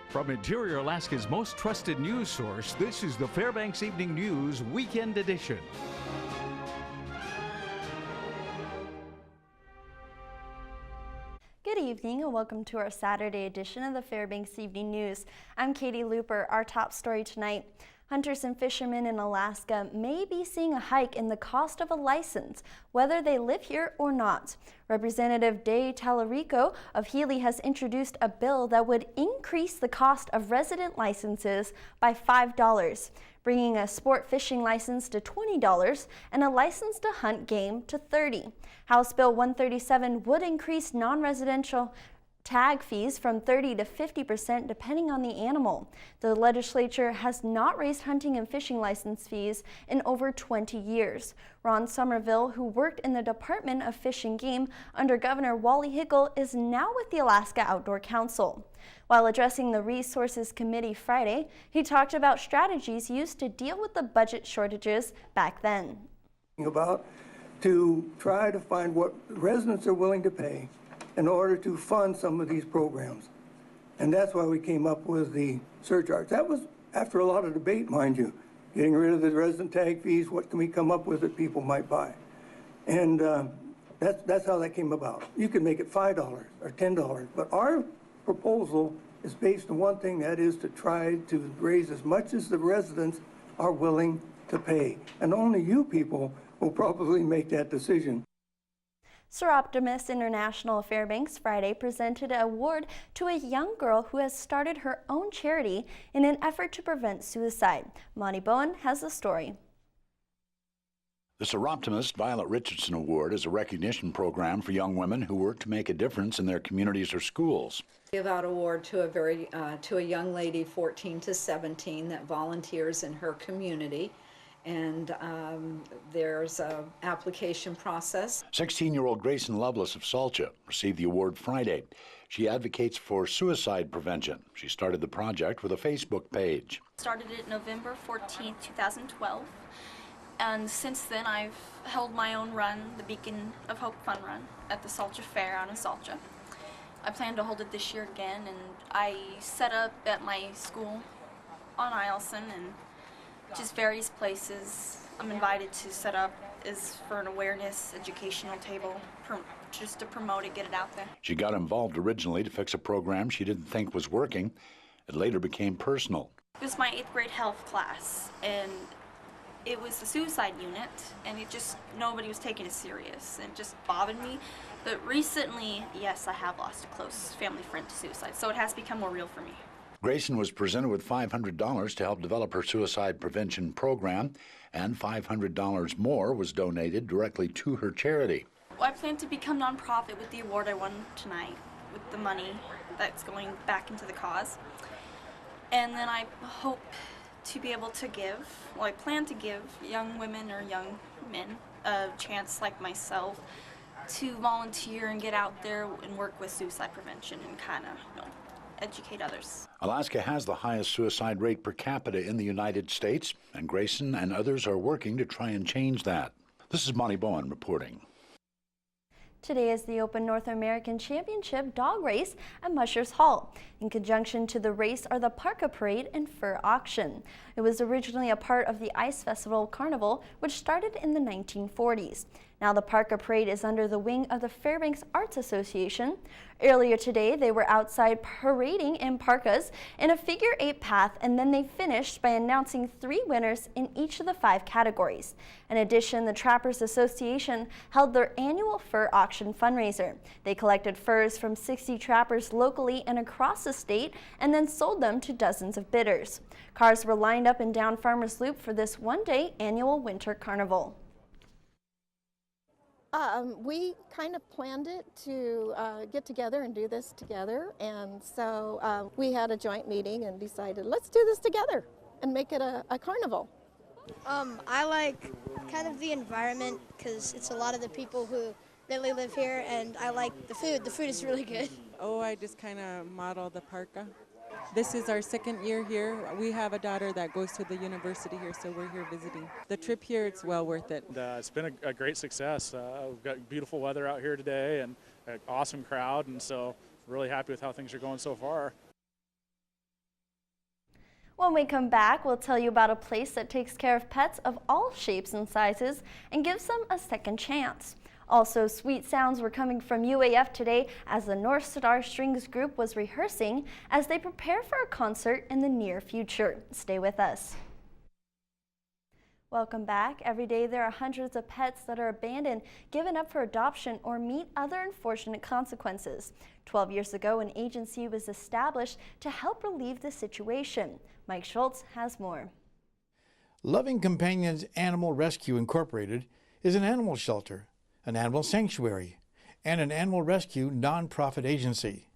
From Interior Alaska's most trusted news source, this is the Fbx Evening News Weekend Edition. Good evening and welcome to our Saturday edition of the Fbx Evening News. I'm Katie Looper. Our top story tonight. Hunters and fishermen in Alaska may be seeing a hike in the cost of a license, whether they live here or not. Representative Day Tallarico of Healy has introduced a bill that would increase the cost of resident licenses by $5, bringing a sport fishing license to $20 and a license to hunt game to $30. House Bill 137 would increase non-residential tag fees from 30% to 50% depending on the animal. The legislature has not raised hunting and fishing license fees in over 20 years. Ron Somerville, who worked in the Department of Fish and Game under Governor Wally Hickel, is now with the Alaska Outdoor Council. While addressing the Resources Committee Friday, he talked about strategies used to deal with the budget shortages back then. To try to find what residents are willing to pay in order to fund some of these programs. And that's why we came up with the surcharge. That was after a lot of debate, mind you, getting rid of the resident tag fees, what can we come up with that people might buy? And that's how that came about. You can make it $5 or $10, but our proposal is based on one thing, that is to try to raise as much as the residents are willing to pay. And only you people will probably make that decision. Sir Optimist International Fairbanks Friday presented an award to a young girl who has started her own charity in an effort to prevent suicide. Monty Bowen has the story. The Sir Optimist Violet Richardson Award is a recognition program for young women who work to make a difference in their communities or schools. Give out award to a young lady 14 to 17 that volunteers in her community. And there's an application process. 16-year-old Grayson Lovelace of Salcha received the award Friday. She advocates for suicide prevention. She started the project with a Facebook page. Started it November 14th, 2012. And since then I've held my own run, the Beacon of Hope Fun Run, at the Salcha Fair out in Salcha. I plan to hold it this year again, and I set up at my school on Eielson and just various places I'm invited to set up is for an awareness educational table, just to promote it, get it out there. She got involved originally to fix a program she didn't think was working. It later became personal. It was my 8th grade health class, and it was the suicide unit, and nobody was taking it serious, and it just bothered me. But recently, yes, I have lost a close family friend to suicide, so it has become more real for me. Grayson was presented with $500 to help develop her suicide prevention program, and $500 more was donated directly to her charity. Well, I plan to become nonprofit with the award I won tonight, with the money that's going back into the cause. And then I hope to be able to I plan to give young women or young men a chance like myself to volunteer and get out there and work with suicide prevention and kind of, educate others. Alaska has the highest suicide rate per capita in the United States, and Grayson and others are working to try and change that. This is Monty Bowen reporting. Today is the Open North American Championship dog race at Mushers Hall. In conjunction to the race are the Parka Parade and Fur Auction. It was originally a part of the Ice Festival Carnival, which started in the 1940s. Now the Parka Parade is under the wing of the Fairbanks Arts Association. Earlier today, they were outside parading in parkas in a figure-8 path, and then they finished by announcing 3 winners in each of the 5 categories. In addition, the Trappers Association held their annual fur auction fundraiser. They collected furs from 60 trappers locally and across the state and then sold them to dozens of bidders. Cars were lined up and down Farmers Loop for this one-day annual winter carnival. We kind of planned it to get together and do this together, and so we had a joint meeting and decided, let's do this together and make it a carnival. I like kind of the environment because it's a lot of the people who really live here, and I like the food. The food is really good. Oh, I just kind of model the parka. This is our 2nd year here. We have a daughter that goes to the university here, so we're here visiting. The trip here, it's well worth it. It's been a great success. We've got beautiful weather out here today and an awesome crowd, and so really happy with how things are going so far. When we come back, we'll tell you about a place that takes care of pets of all shapes and sizes and gives them a second chance. Also, sweet sounds were coming from UAF today as the North Star Strings group was rehearsing as they prepare for a concert in the near future. Stay with us. Welcome back. Every day there are hundreds of pets that are abandoned, given up for adoption, or meet other unfortunate consequences. 12 years ago, an agency was established to help relieve the situation. Mike Schultz has more. Loving Companions Animal Rescue Incorporated is an animal shelter, an animal sanctuary, and an animal rescue nonprofit agency.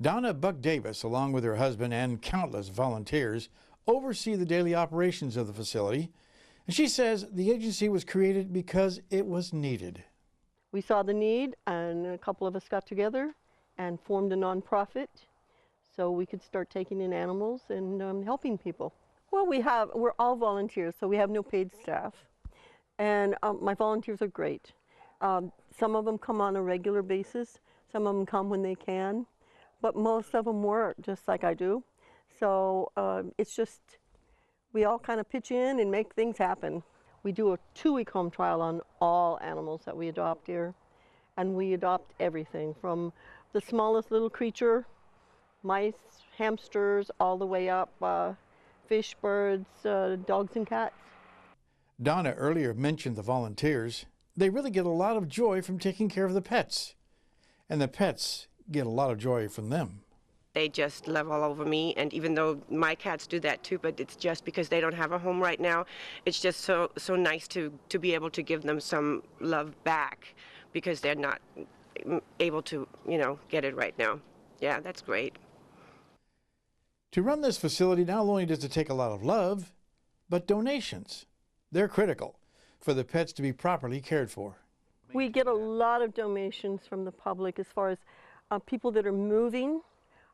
Donna Buck Davis, along with her husband and countless volunteers, oversee the daily operations of the facility. And she says the agency was created because it was needed. We saw the need, and a couple of us got together and formed a nonprofit so we could start taking in animals and helping people. Well, we're all volunteers, so we have no paid staff. And my volunteers are great. Some of them come on a regular basis, some of them come when they can, but most of them work just like I do. So it's just, we all kind of pitch in and make things happen. We do a 2-week home trial on all animals that we adopt here. And we adopt everything from the smallest little creature, mice, hamsters, all the way up, fish, birds, dogs and cats. Donna earlier mentioned the volunteers. They really get a lot of joy from taking care of the pets. And the pets get a lot of joy from them. They just love all over me, and even though my cats do that too, but it's just because they don't have a home right now, it's just so nice to be able to give them some love back because they're not able to, get it right now. Yeah, that's great. To run this facility, not only does it take a lot of love, but donations. They're critical for the pets to be properly cared for. We get a lot of donations from the public as far as people that are moving.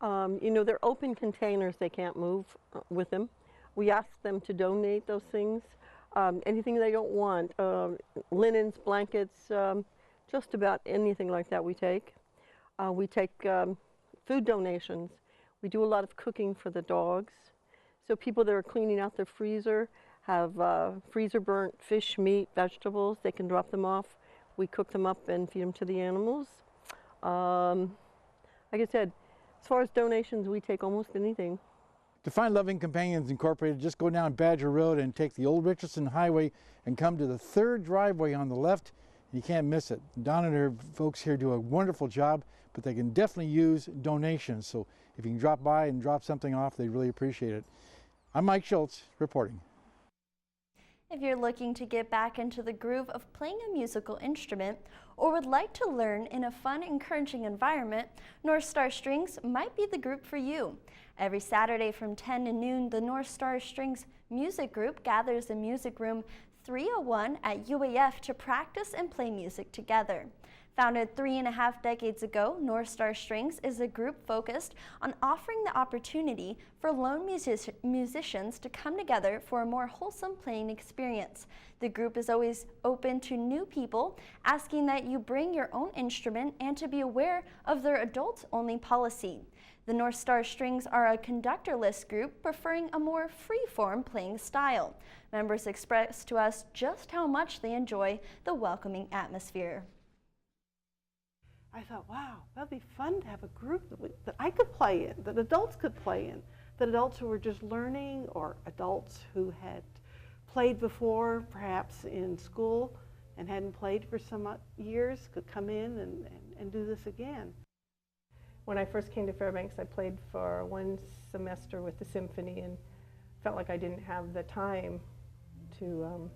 They're open containers, they can't move with them. We ask them to donate those things, anything they don't want, linens, blankets, just about anything like that we take. We take food donations. We do a lot of cooking for the dogs. So people that are cleaning out their freezer have freezer burnt fish, meat, vegetables. They can drop them off. We cook them up and feed them to the animals. Like I said, as far as donations, we take almost anything. To find Loving Companions Incorporated, just go down Badger Road and take the old Richardson Highway and come to the third driveway on the left. You can't miss it. Donna and her folks here do a wonderful job, but they can definitely use donations. So if you can drop by and drop something off, they really appreciate it. I'm Mike Schultz reporting. If you're looking to get back into the groove of playing a musical instrument or would like to learn in a fun, encouraging environment, North Star Strings might be the group for you. Every Saturday from 10 to noon, the North Star Strings music group gathers in Music Room 301 at UAF to practice and play music together. Founded 3.5 decades ago, North Star Strings is a group focused on offering the opportunity for lone musicians to come together for a more wholesome playing experience. The group is always open to new people, asking that you bring your own instrument and to be aware of their adults-only policy. The North Star Strings are a conductorless group preferring a more free-form playing style. Members express to us just how much they enjoy the welcoming atmosphere. I thought, wow, that'd be fun to have a group that I could play in, that adults could play in, that adults who were just learning or adults who had played before, perhaps in school, and hadn't played for some years could come in and do this again. When I first came to Fairbanks, I played for 1 semester with the symphony and felt like I didn't have the time to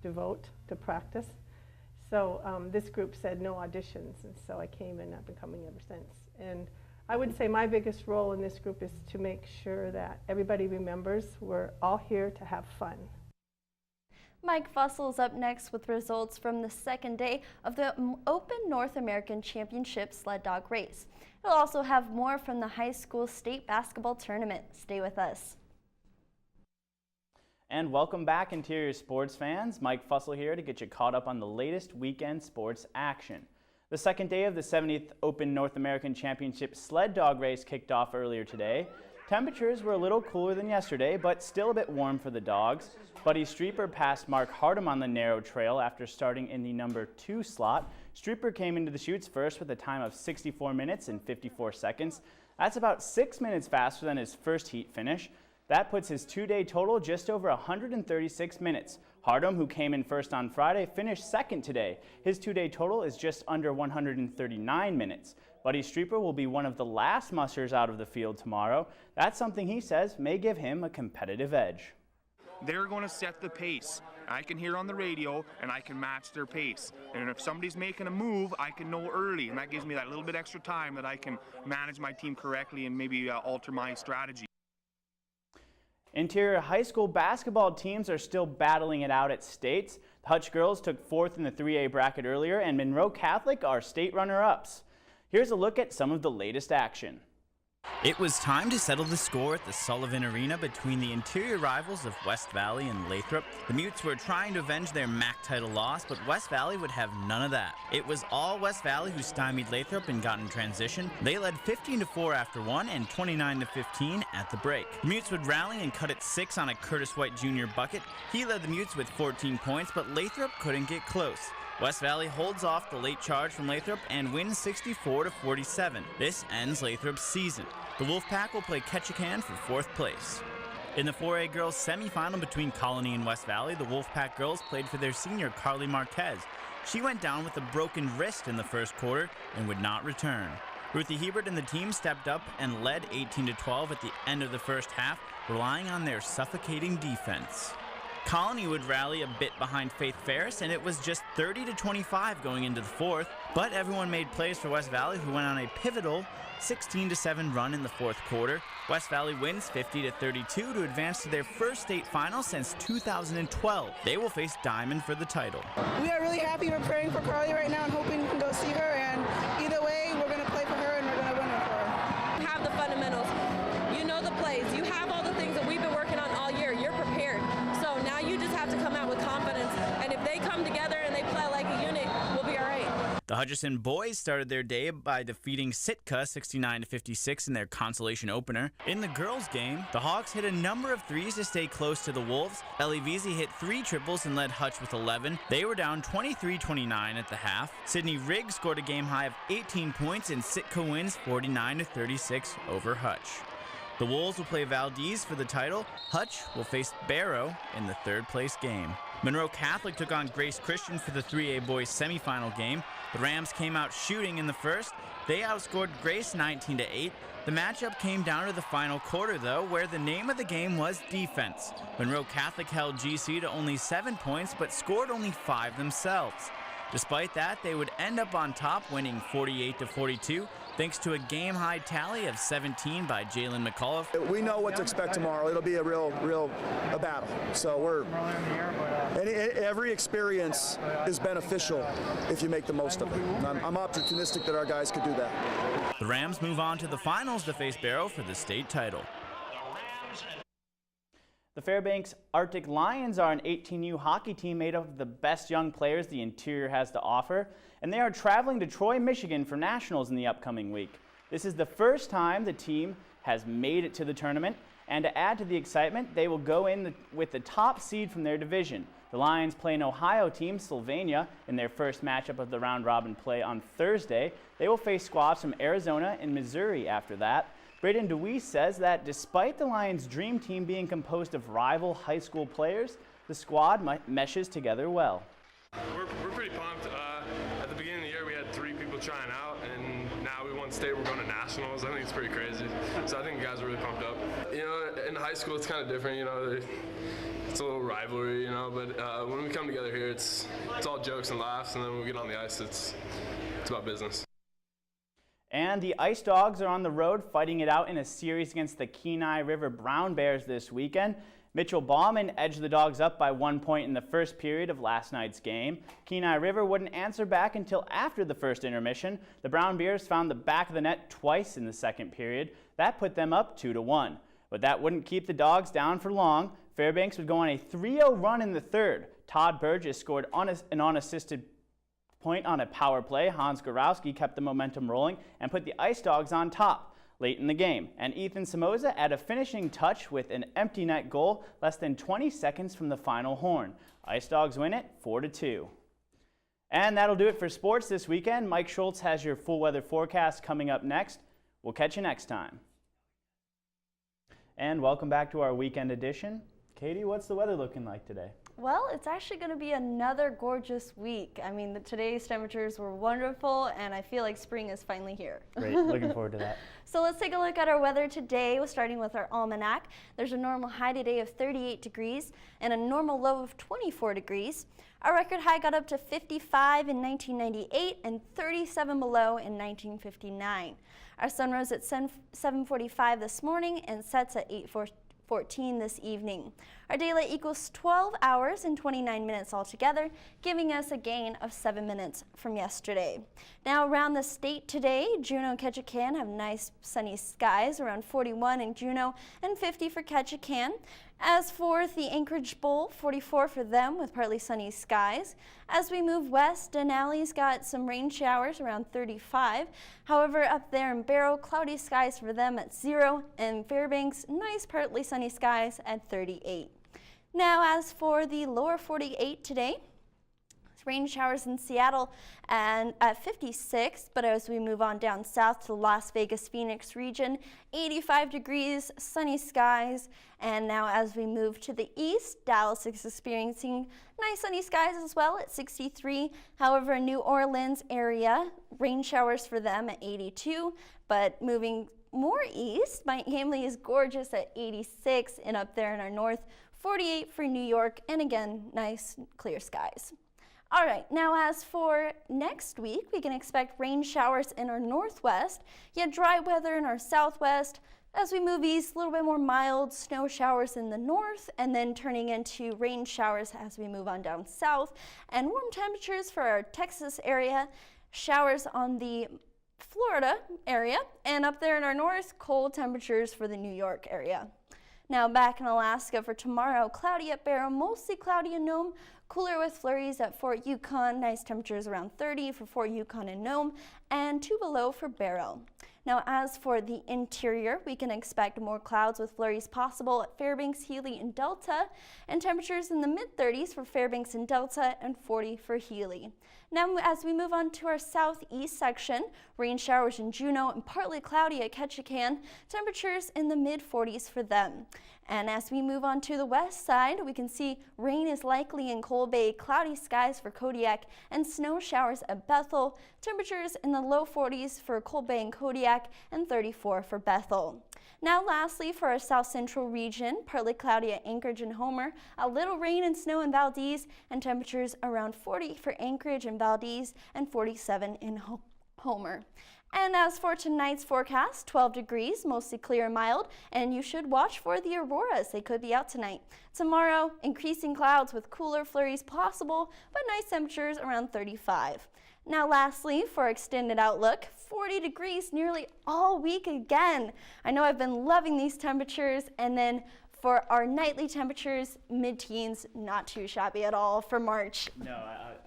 devote to practice. So this group said no auditions, and so I came and I've been coming ever since. And I would say my biggest role in this group is to make sure that everybody remembers we're all here to have fun. Mike Fussell is up next with results from the second day of the Open North American Championship sled dog race. We'll also have more from the high school state basketball tournament. Stay with us. And welcome back, Interior sports fans. Mike Fussell here to get you caught up on the latest weekend sports action. The second day of the 70th Open North American Championship sled dog race kicked off earlier today. Temperatures were a little cooler than yesterday, but still a bit warm for the dogs. Buddy Streeper passed Mark Hardum on the narrow trail after starting in the number 2 slot. Streeper came into the chutes first with a time of 64 minutes and 54 seconds. That's about 6 minutes faster than his first heat finish. That puts his 2-day total just over 136 minutes. Hardum, who came in first on Friday, finished second today. His 2-day total is just under 139 minutes. Buddy Streeper will be one of the last musters out of the field tomorrow. That's something he says may give him a competitive edge. They're going to set the pace. I can hear on the radio and I can match their pace. And if somebody's making a move, I can know early, and that gives me that little bit extra time that I can manage my team correctly and maybe alter my strategy. Interior high school basketball teams are still battling it out at states. The Hutch girls took 4th in the 3A bracket earlier, and Monroe Catholic are state runner-ups. Here's a look at some of the latest action. It was time to settle the score at the Sullivan Arena between the interior rivals of West Valley and Lathrop. The Mutes were trying to avenge their MAC title loss, but West Valley would have none of that. It was all West Valley who stymied Lathrop and got in transition. They led 15-4 after 1 and 29-15 at the break. The Mutes would rally and cut it 6 on a Curtis White Jr. bucket. He led the Mutes with 14 points, but Lathrop couldn't get close. West Valley holds off the late charge from Lathrop and wins 64-47. This ends Lathrop's season. The Wolfpack will play Ketchikan for 4th place. In the 4A girls semifinal between Colony and West Valley, the Wolfpack girls played for their senior Carly Marquez. She went down with a broken wrist in the first quarter and would not return. Ruthie Hebert and the team stepped up and led 18-12 at the end of the first half, relying on their suffocating defense. Colony would rally a bit behind Faith Ferris, and it was just 30-25 going into the 4th, but everyone made plays for West Valley, who went on a pivotal 16-7 run in the 4th quarter. West Valley wins 50-32 to advance to their first state final since 2012. They will face Diamond for the title. We are really happy. We're praying for Carly right now and hoping we can go see her, and either way, we're going to play for her and we're going to win her for her. You have the fundamentals. You know the plays. You have all the things that we've been working on all year. You're prepared. So now you just have to come out with confidence, and if they come together and they play like a unit, we'll be all right. The Hutchison boys started their day by defeating Sitka 69-56 in their consolation opener. In the girls' game, the Hawks hit a number of threes to stay close to the Wolves. Ellie Veazey hit 3 triples and led Hutch with 11. They were down 23-29 at the half. Sydney Riggs scored a game high of 18 points, and Sitka wins 49-36 over Hutch. The Wolves will play Valdez for the title. Hutch will face Barrow in the 3rd place game. Monroe Catholic took on Grace Christian for the 3A boys semifinal game. The Rams came out shooting in the first. They outscored Grace 19-8. The matchup came down to the final quarter, though, where the name of the game was defense. Monroe Catholic held GC to only 7 points, but scored only 5 themselves. Despite that, they would end up on top, winning 48-42, thanks to a game-high tally of 17 by Jalen McAuliffe. We know what to expect tomorrow. It'll be a real battle. So every experience is beneficial if you make the most of it. I'm opportunistic that our guys could do that. The Rams move on to the finals to face Barrow for the state title. The Fairbanks Arctic Lions are an 18U hockey team made up of the best young players the interior has to offer, and they are traveling to Troy, Michigan for nationals in the upcoming week. This is the first time the team has made it to the tournament, and to add to the excitement, they will go in with the top seed from their division. The Lions play an Ohio team, Sylvania, in their first matchup of the round-robin play on Thursday. They will face squads from Arizona and Missouri after that. Braden DeWeese says that despite the Lions' dream team being composed of rival high school players, the squad meshes together well. We're pretty pumped. At the beginning of the year, we had 3 people trying out, and now we won state, we're going to nationals. I think it's pretty crazy. So I think the guys are really pumped up. You know, in high school, it's kind of different, you know. It's a little rivalry, you know, but when we come together here, it's all jokes and laughs, and then when we get on the ice, it's about business. And the Ice Dogs are on the road fighting it out in a series against the Kenai River Brown Bears this weekend. Mitchell Baumann edged the Dogs up by 1 point in the first period of last night's game. Kenai River wouldn't answer back until after the first intermission. The Brown Bears found the back of the net twice in the second period. That put them up 2-1. But that wouldn't keep the Dogs down for long. Fairbanks would go on a 3-0 run in the third. Todd Burgess scored an unassisted point on a power play. Hans Gorowski kept the momentum rolling and put the Ice Dogs on top. late in the game, and Ethan Somoza add a finishing touch with an empty net goal less than 20 seconds from the final horn. Ice Dogs win it 4-2. And that'll do it for sports this weekend. Mike Schultz has your full weather forecast coming up next. We'll catch you next time. And welcome back to our weekend edition. Katie, what's the weather looking like today? Well, it's actually going to be another gorgeous week. I mean, today's temperatures were wonderful, and I feel like spring is finally here. Great, looking forward to that. So let's take a look at our weather today, starting with our almanac. There's a normal high today of 38 degrees and a normal low of 24 degrees. Our record high got up to 55 in 1998 and 37 below in 1959. Our sun rose at 7:45 this morning and sets at 8:14 this evening. Our daylight equals 12 hours and 29 minutes altogether, giving us a gain of 7 minutes from yesterday. Now around the state today, Juneau and Ketchikan have nice sunny skies, around 41 in Juneau and 50 for Ketchikan. As for the Anchorage Bowl, 44 for them with partly sunny skies. As we move west, Denali's got some rain showers around 35. However, up there in Barrow, cloudy skies for them at 0, and Fairbanks, nice partly sunny skies at 38. Now, as for the lower 48 today, rain showers in Seattle and at 56, but as we move on down south to the Las Vegas, Phoenix region, 85 degrees, sunny skies. And now as we move to the east, Dallas is experiencing nice sunny skies as well at 63. However, New Orleans area, rain showers for them at 82, but moving more east, Miami is gorgeous at 86, and up there in our north, 48 for New York, and again, nice clear skies. All right, now as for next week, we can expect rain showers in our northwest, yet dry weather in our southwest. As we move east, a little bit more mild snow showers in the north, and then turning into rain showers as we move on down south, and warm temperatures for our Texas area, showers on the Florida area, and up there in our north, cold temperatures for the New York area. Now back in Alaska for tomorrow, cloudy at Barrow, mostly cloudy in Nome, cooler with flurries at Fort Yukon, nice temperatures around 30 for Fort Yukon and Nome, and 2 below for Barrow. Now as for the interior, we can expect more clouds with flurries possible at Fairbanks, Healy, and Delta, and temperatures in the mid-30s for Fairbanks and Delta and 40 for Healy. Now as we move on to our southeast section, rain showers in Juneau and partly cloudy at Ketchikan, temperatures in the mid-40s for them. And as we move on to the west side, we can see rain is likely in Coal Bay, cloudy skies for Kodiak, and snow showers at Bethel. Temperatures in the low 40s for Coal Bay and Kodiak, and 34 for Bethel. Now lastly, for our south central region, partly cloudy at Anchorage and Homer, a little rain and snow in Valdez, and temperatures around 40 for Anchorage and Valdez, and 47 in Homer. And as for tonight's forecast, 12 degrees, mostly clear and mild, and you should watch for the auroras. They could be out tonight. Tomorrow, increasing clouds with cooler flurries possible, but nice temperatures around 35. Now lastly, for our extended outlook, 40 degrees nearly all week again. I know I've been loving these temperatures, and then for our nightly temperatures, mid-teens, not too shabby at all for March. No,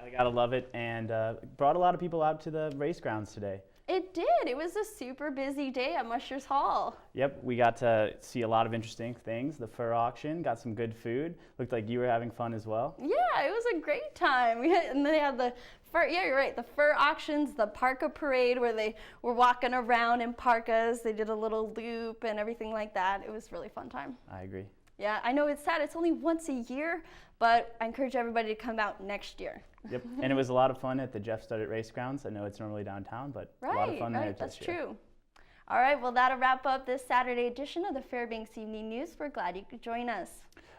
I gotta love it, and brought a lot of people out to the race grounds today. It did. It was a super busy day at Mushers Hall. Yep, we got to see a lot of interesting things. The fur auction, got some good food. Looked like you were having fun as well. Yeah, it was a great time. And they had the fur, yeah, you're right, the fur auctions, the parka parade where they were walking around in parkas. They did a little loop and everything like that. It was a really fun time. I agree. Yeah, I know it's sad. It's only once a year, but I encourage everybody to come out next year. Yep, and it was a lot of fun at the Jeff Studdert Race Grounds. I know it's normally downtown, but a lot of fun there this that's year. true. All right, well, that'll wrap up this Saturday edition of the Fairbanks Evening News. We're glad you could join us.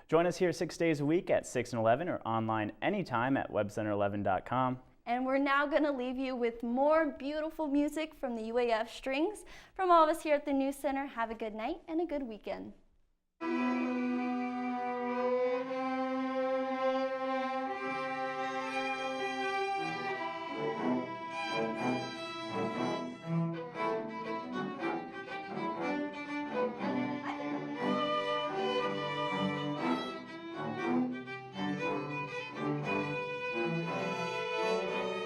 Join us here 6 days a week at 6 and 11 or online anytime at webcenter11.com. And we're now going to leave you with more beautiful music from the UAF Strings. From all of us here at the News Center, have a good night and a good weekend.